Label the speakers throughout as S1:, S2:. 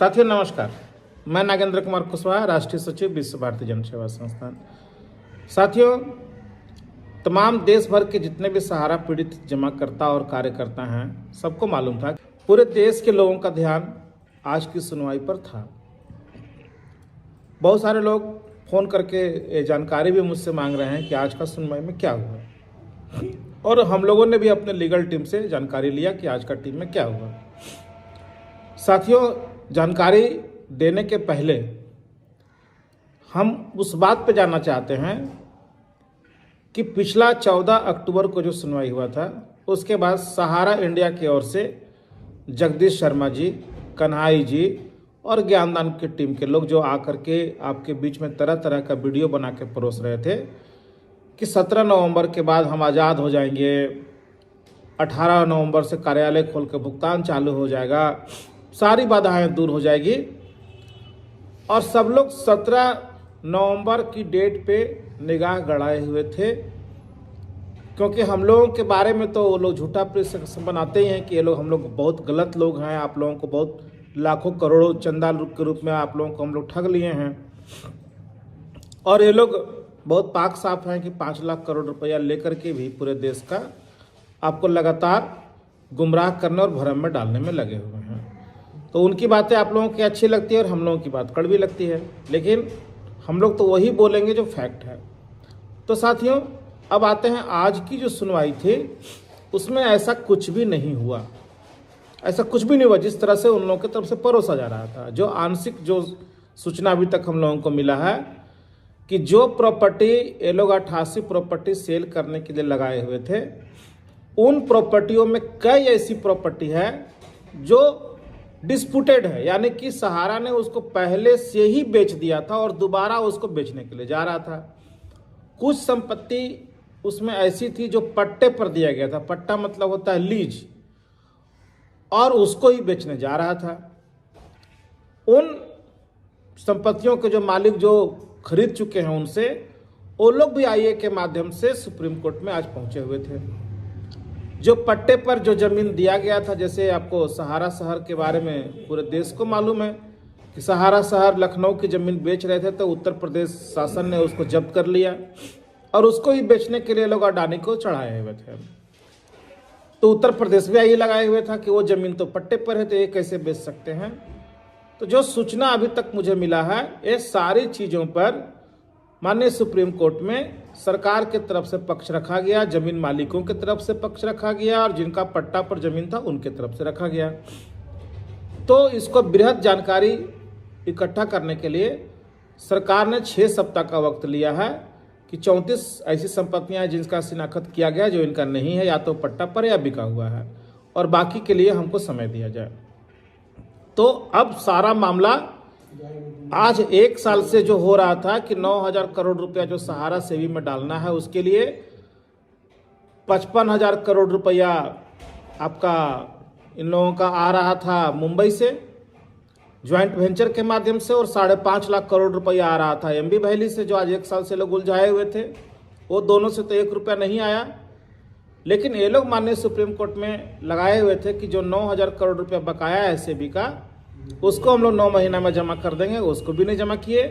S1: साथियों नमस्कार, मैं नागेंद्र कुमार कुशवाहा, राष्ट्रीय सचिव विश्व भारती जन सेवा संस्थान। साथियों, तमाम देश भर के जितने भी सहारा पीड़ित जमाकर्ता और कार्यकर्ता हैं, सबको मालूम था पूरे देश के लोगों का ध्यान आज की सुनवाई पर था। बहुत सारे लोग फोन करके ये जानकारी भी मुझसे मांग रहे हैं कि आज का सुनवाई में क्या हुआ, और हम लोगों ने भी अपने लीगल टीम से जानकारी लिया कि आज का टीम में क्या हुआ। साथियों, जानकारी देने के पहले हम उस बात पे जानना चाहते हैं कि पिछला 14 अक्टूबर को जो सुनवाई हुआ था, उसके बाद सहारा इंडिया की ओर से जगदीश शर्मा जी, कन्हाई जी और ज्ञानदान की टीम के लोग जो आकर के आपके बीच में तरह तरह का वीडियो बना के परोस रहे थे कि 17 नवंबर के बाद हम आज़ाद हो जाएंगे, 18 नवंबर से कार्यालय खोल के भुगतान चालू हो जाएगा, सारी बाधाएं दूर हो जाएगी। और सब लोग 17 नवंबर की डेट पे निगाह गड़ाए हुए थे, क्योंकि हम लोगों के बारे में तो वो लोग झूठा प्रेस बनाते ही हैं कि ये लोग हम लोग बहुत गलत लोग हैं, आप लोगों को बहुत लाखों करोड़ों चंदा के रूप में आप लोगों को हम लोग ठग लिए हैं, और ये लोग बहुत पाक साफ हैं कि 5 लाख करोड़ रुपया लेकर के भी पूरे देश का आपको लगातार गुमराह करने और भ्रम में डालने में लगे हुए हैं। तो उनकी बातें आप लोगों की अच्छी लगती है और हम लोगों की बात कड़वी लगती है, लेकिन हम लोग तो वही बोलेंगे जो फैक्ट है। तो साथियों, अब आते हैं आज की जो सुनवाई थी, उसमें ऐसा कुछ भी नहीं हुआ, ऐसा कुछ भी नहीं हुआ जिस तरह से उन लोगों की तरफ से परोसा जा रहा था। जो आंशिक जो सूचना अभी तक हम लोगों को मिला है कि जो प्रॉपर्टी ये लोग 88 प्रॉपर्टी सेल करने के लिए लगाए हुए थे, उन प्रॉपर्टियों में कई ऐसी प्रॉपर्टी है जो डिस्प्यूटेड है, यानी कि सहारा ने उसको पहले से ही बेच दिया था और दोबारा उसको बेचने के लिए जा रहा था। कुछ संपत्ति उसमें ऐसी थी जो पट्टे पर दिया गया था, पट्टा मतलब होता है लीज, और उसको ही बेचने जा रहा था। उन संपत्तियों के जो मालिक जो खरीद चुके हैं, उनसे वो लोग भी आईए के माध्यम से सुप्रीम कोर्ट में आज पहुंचे हुए थे। जो पट्टे पर जो जमीन दिया गया था, जैसे आपको सहारा शहर के बारे में पूरे देश को मालूम है कि सहारा शहर लखनऊ की जमीन बेच रहे थे, तो उत्तर प्रदेश शासन ने उसको जब्त कर लिया और उसको ही बेचने के लिए लोग अडानी को चढ़ाए हुए थे। तो उत्तर प्रदेश भी यही लगाए हुए था कि वो जमीन तो पट्टे पर है, तो ये कैसे बेच सकते हैं। तो जो सूचना अभी तक मुझे मिला है, ये सारी चीज़ों पर माननीय सुप्रीम कोर्ट में सरकार के तरफ से पक्ष रखा गया, जमीन मालिकों की तरफ से पक्ष रखा गया, और जिनका पट्टा पर जमीन था उनके तरफ से रखा गया। तो इसको बृहद जानकारी इकट्ठा करने के लिए सरकार ने 6 सप्ताह का वक्त लिया है कि 34 ऐसी संपत्तियां हैं जिनका शिनाख्त किया गया, जो इनका नहीं है, या तो पट्टा पर या बिका हुआ है, और बाकी के लिए हमको समय दिया जाए। तो अब सारा मामला आज 1 साल से जो हो रहा था कि 9,000 करोड़ रुपया जो सहारा सेवी में डालना है, उसके लिए 55,000 करोड़ रुपया आपका इन लोगों का आ रहा था मुंबई से ज्वाइंट वेंचर के माध्यम से, और 5.5 लाख करोड़ रुपया आ रहा था एमबी वैली से, जो आज 1 साल से लोग उलझाए हुए थे। वो दोनों से तो 1 रुपया नहीं आया, लेकिन ये लोग माननीय सुप्रीम कोर्ट में लगाए हुए थे कि जो 9,000 करोड़ रुपया बकाया है सेबी का, उसको हम लोग 9 महीना में जमा कर देंगे। उसको भी नहीं जमा किए,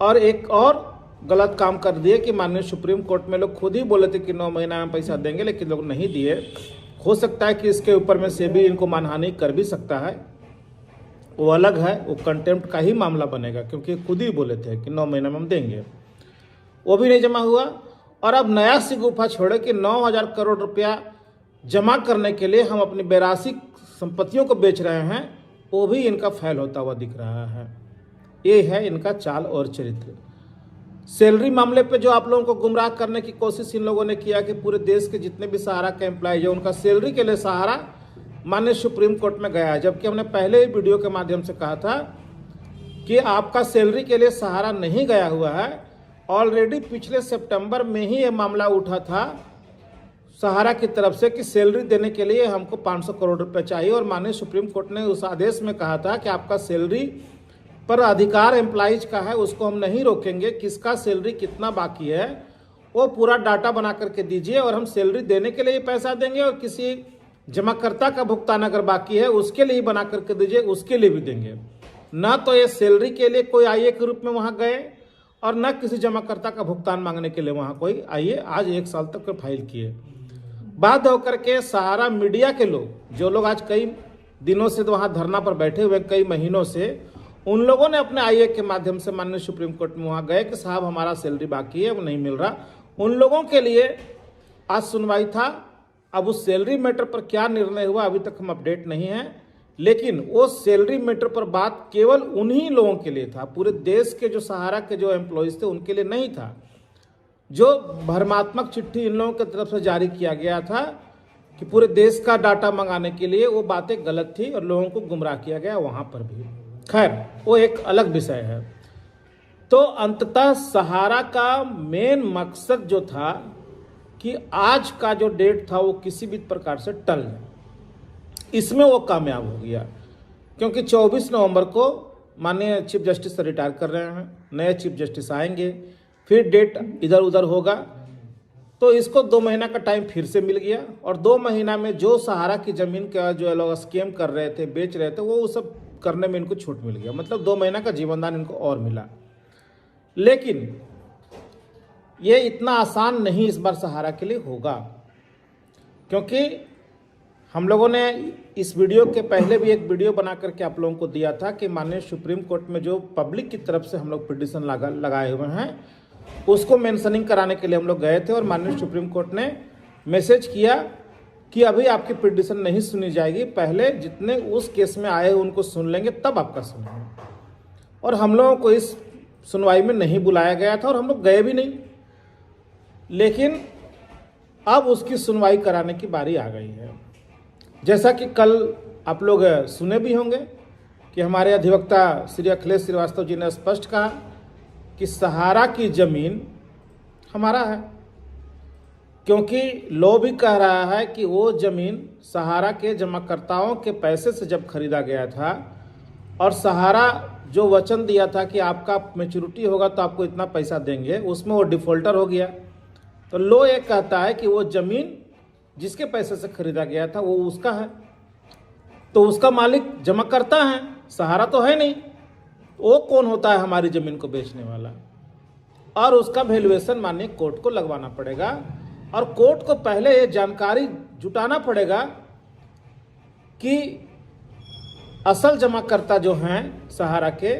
S1: और एक और गलत काम कर दिए कि माननीय सुप्रीम कोर्ट में लोग खुद ही बोले थे कि 9 महीना में पैसा देंगे, लेकिन लोग नहीं दिए। हो सकता है कि इसके ऊपर में सेबी इनको मानहानि कर भी सकता है, वो अलग है, वो कंटेम्प्ट का ही मामला बनेगा, क्योंकि खुद ही बोले थे कि 9 महीना में हम देंगे। वो भी नहीं जमा हुआ, और अब नया सी गुफा छोड़े कि 9,000 करोड़ रुपया जमा करने के लिए हम अपनी 82 संपत्तियों को बेच रहे हैं, वो भी इनका फेल होता हुआ दिख रहा है। ये है इनका चाल और चरित्र। सैलरी मामले पे जो आप लोगों को गुमराह करने की कोशिश इन लोगों ने किया कि पूरे देश के जितने भी सहारा के एम्प्लॉयज है, उनका सैलरी के लिए सहारा माननीय सुप्रीम कोर्ट में गया है, जबकि हमने पहले ही वीडियो के माध्यम से कहा था कि आपका सैलरी के लिए सहारा नहीं गया हुआ है। ऑलरेडी पिछले सितंबर में ही ये मामला उठा था सहारा की तरफ से कि सैलरी देने के लिए हमको 500 करोड़ रुपए चाहिए, और माननीय सुप्रीम कोर्ट ने उस आदेश में कहा था कि आपका सैलरी पर अधिकार एम्प्लॉइज का है, उसको हम नहीं रोकेंगे, किसका सैलरी कितना बाकी है वो पूरा डाटा बना करके दीजिए, और हम सैलरी देने के लिए पैसा देंगे, और किसी जमाकर्ता का भुगतान अगर बाकी है उसके लिए बना करके दीजिए, उसके लिए भी देंगे। ना तो ये सैलरी के लिए कोई आईए के रूप में वहाँ गए और न किसी जमाकर्ता का भुगतान मांगने के लिए वहाँ कोई आईए आज 1 साल तक फाइल किए। बाध्य होकर के सहारा मीडिया के लोग, जो लोग आज कई दिनों से तो वहाँ धरना पर बैठे हुए, कई महीनों से, उन लोगों ने अपने आईए के माध्यम से माननीय सुप्रीम कोर्ट में वहाँ गए कि साहब हमारा सैलरी बाकी है, वो नहीं मिल रहा। उन लोगों के लिए आज सुनवाई था। अब उस सैलरी मैटर पर क्या निर्णय हुआ अभी तक हम अपडेट नहीं है, लेकिन वो सैलरी मैटर पर बात केवल उन्हीं लोगों के लिए था, पूरे देश के जो सहारा के जो एम्प्लॉयज थे उनके लिए नहीं था। जो भ्रमात्मक चिट्ठी इन लोगों की तरफ से जारी किया गया था कि पूरे देश का डाटा मंगाने के लिए, वो बातें गलत थी और लोगों को गुमराह किया गया वहाँ पर भी। खैर वो एक अलग विषय है। तो अंततः सहारा का मेन मकसद जो था कि आज का जो डेट था वो किसी भी प्रकार से टल जाए, इसमें वो कामयाब हो गया। क्योंकि 24 नवंबर को माननीय चीफ जस्टिस रिटायर कर रहे हैं, नए चीफ जस्टिस आएंगे, फिर डेट इधर उधर होगा, तो इसको 2 महीना का टाइम फिर से मिल गया। और 2 महीना में जो सहारा की ज़मीन का जो लोग स्कैम कर रहे थे, बेच रहे थे, वो सब करने में इनको छूट मिल गया। मतलब 2 महीना का जीवनदान इनको और मिला। लेकिन ये इतना आसान नहीं इस बार सहारा के लिए होगा, क्योंकि हम लोगों ने इस वीडियो के पहले भी एक वीडियो बना करके आप लोगों को दिया था कि माननीय सुप्रीम कोर्ट में जो पब्लिक की तरफ से हम लोग पिटीशन लगाए हुए हैं उसको मेंशनिंग कराने के लिए हम लोग गए थे। और माननीय सुप्रीम कोर्ट ने मैसेज किया कि अभी आपकी पिटीशन नहीं सुनी जाएगी, पहले जितने उस केस में आए उनको सुन लेंगे तब आपका सुनेंगे। और हम लोगों को इस सुनवाई में नहीं बुलाया गया था और हम लोग गए भी नहीं। लेकिन अब उसकी सुनवाई कराने की बारी आ गई है। जैसा कि कल आप लोग सुने भी होंगे कि हमारे अधिवक्ता श्री अखिलेश श्रीवास्तव जी ने स्पष्ट कहा कि सहारा की ज़मीन हमारा है, क्योंकि लॉ भी कह रहा है कि वो ज़मीन सहारा के जमाकर्ताओं के पैसे से जब खरीदा गया था और सहारा जो वचन दिया था कि आपका मैच्योरिटी होगा तो आपको इतना पैसा देंगे, उसमें वो डिफ़ॉल्टर हो गया। तो लॉ ये कहता है कि वो ज़मीन जिसके पैसे से खरीदा गया था वो उसका है, तो उसका मालिक जमाकर्ता है, सहारा तो है नहीं। वो कौन होता है हमारी ज़मीन को बेचने वाला? और उसका वैल्यूएशन माननीय कोर्ट को लगवाना पड़ेगा और कोर्ट को पहले ये जानकारी जुटाना पड़ेगा कि असल जमाकर्ता जो हैं सहारा के,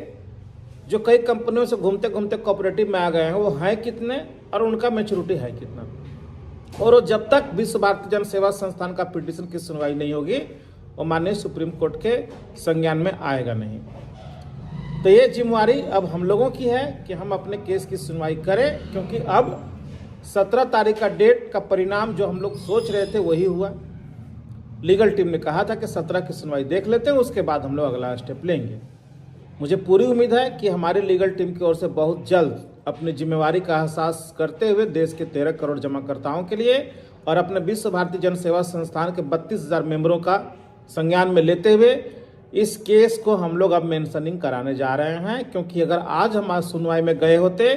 S1: जो कई कंपनियों से घूमते घूमते कोऑपरेटिव में आ गए हैं, वो हैं कितने और उनका मैच्योरिटी है कितना। और वो जब तक विश्व भारती जन सेवा संस्थान का पिटीशन की सुनवाई नहीं होगी वो माननीय सुप्रीम कोर्ट के संज्ञान में आएगा नहीं। तो ये जिम्मेवारी अब हम लोगों की है कि हम अपने केस की सुनवाई करें, क्योंकि अब 17 तारीख का डेट का परिणाम जो हम लोग सोच रहे थे वही हुआ। लीगल टीम ने कहा था कि 17 की सुनवाई देख लेते हैं, उसके बाद हम लोग अगला स्टेप लेंगे। मुझे पूरी उम्मीद है कि हमारी लीगल टीम की ओर से बहुत जल्द अपनी जिम्मेवारी का एहसास करते हुए देश के 13 करोड़ जमाकर्ताओं के लिए और अपने विश्व भारती जन सेवा संस्थान के 32,000 मेंबरों का संज्ञान में लेते हुए इस केस को हम लोग अब मेंशनिंग कराने जा रहे हैं। क्योंकि अगर आज हम आज सुनवाई में गए होते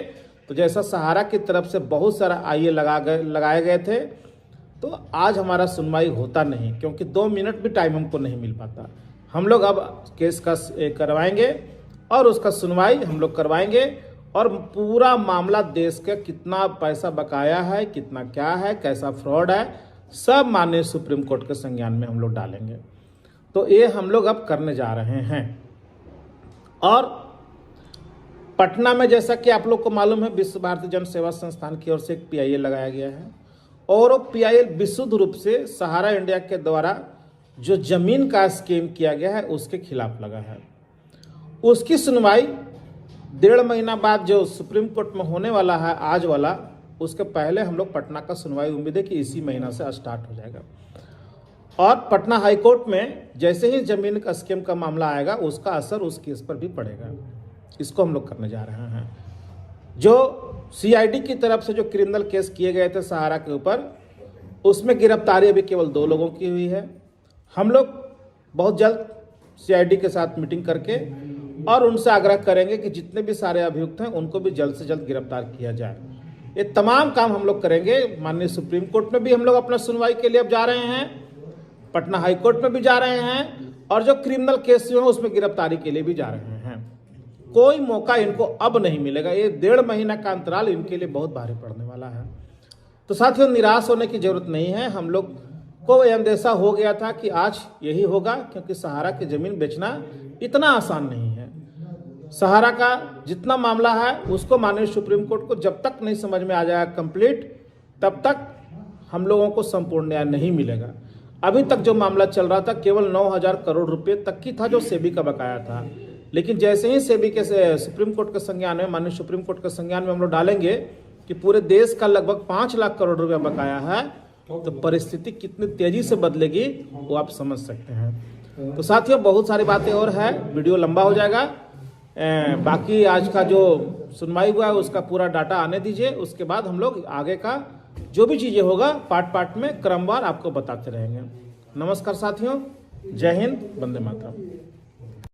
S1: तो जैसा सहारा की तरफ से बहुत सारा आईए लगाए गए थे, तो आज हमारा सुनवाई होता नहीं, क्योंकि 2 मिनट भी टाइम हमको नहीं मिल पाता। हम लोग अब केस का करवाएंगे और उसका सुनवाई हम लोग करवाएंगे और पूरा मामला देश का कितना पैसा बकाया है, कितना क्या है, कैसा फ्रॉड है, सब माननीय सुप्रीम कोर्ट के संज्ञान में हम लोग डालेंगे। तो ये हम लोग अब करने जा रहे हैं। और पटना में जैसा कि आप लोग को मालूम है, विश्व भारती जन सेवा संस्थान की ओर से एक PIL लगाया गया है और वो PIL विशुद्ध रूप से सहारा इंडिया के द्वारा जो जमीन का स्कीम किया गया है उसके खिलाफ लगा है। उसकी सुनवाई 1.5 महीना बाद जो सुप्रीम कोर्ट में होने वाला है आज वाला, उसके पहले हम लोग पटना का सुनवाई उम्मीद है कि इसी महीना से स्टार्ट हो जाएगा। और पटना हाई कोर्ट में जैसे ही जमीन का स्कीम का मामला आएगा उसका असर उस केस पर भी पड़ेगा। इसको हम लोग करने जा रहे हैं। जो CID की तरफ से जो क्रिमिनल केस किए गए थे सहारा के ऊपर, उसमें गिरफ्तारी अभी केवल 2 लोगों की हुई है। हम लोग बहुत जल्द CID के साथ मीटिंग करके और उनसे आग्रह करेंगे कि जितने भी सारे अभियुक्त हैं उनको भी जल्द से जल्द गिरफ्तार किया जाए। ये तमाम काम हम लोग करेंगे। माननीय सुप्रीम कोर्ट में भी हम लोग अपना सुनवाई के लिए अब जा रहे हैं, पटना हाई कोर्ट में भी जा रहे हैं और जो क्रिमिनल केस हैं उसमें गिरफ्तारी के लिए भी जा रहे हैं। कोई मौका इनको अब नहीं मिलेगा। ये 1.5 महीना का अंतराल इनके लिए बहुत भारी पड़ने वाला है। तो साथियों, निराश होने की जरूरत नहीं है। हम लोग को यह अंदेशा हो गया था कि आज यही होगा, क्योंकि सहारा की जमीन बेचना इतना आसान नहीं है। सहारा का जितना मामला है उसको माननीय सुप्रीम कोर्ट को जब तक नहीं समझ में आ जाएगा कंप्लीट, तब तक हम लोगों को संपूर्ण न्याय नहीं मिलेगा। अभी तक जो मामला चल रहा था केवल 9,000 करोड़ रुपए तक की था जो सेबी का बकाया था, लेकिन जैसे ही सेबी के सुप्रीम कोर्ट के संज्ञान में, माननीय सुप्रीम कोर्ट के संज्ञान में हम लोग डालेंगे कि पूरे देश का लगभग 5 लाख करोड़ रुपया बकाया है, तो परिस्थिति कितनी तेजी से बदलेगी वो आप समझ सकते हैं। तो साथियों, बहुत सारी बातें और है, वीडियो लंबा हो जाएगा। बाकी आज का जो सुनवाई हुआ है उसका पूरा डाटा आने दीजिए, उसके बाद हम लोग आगे का जो भी चीज़ें होगा पार्ट में क्रमवार आपको बताते रहेंगे। नमस्कार साथियों, जय हिंद, वंदे मातरम।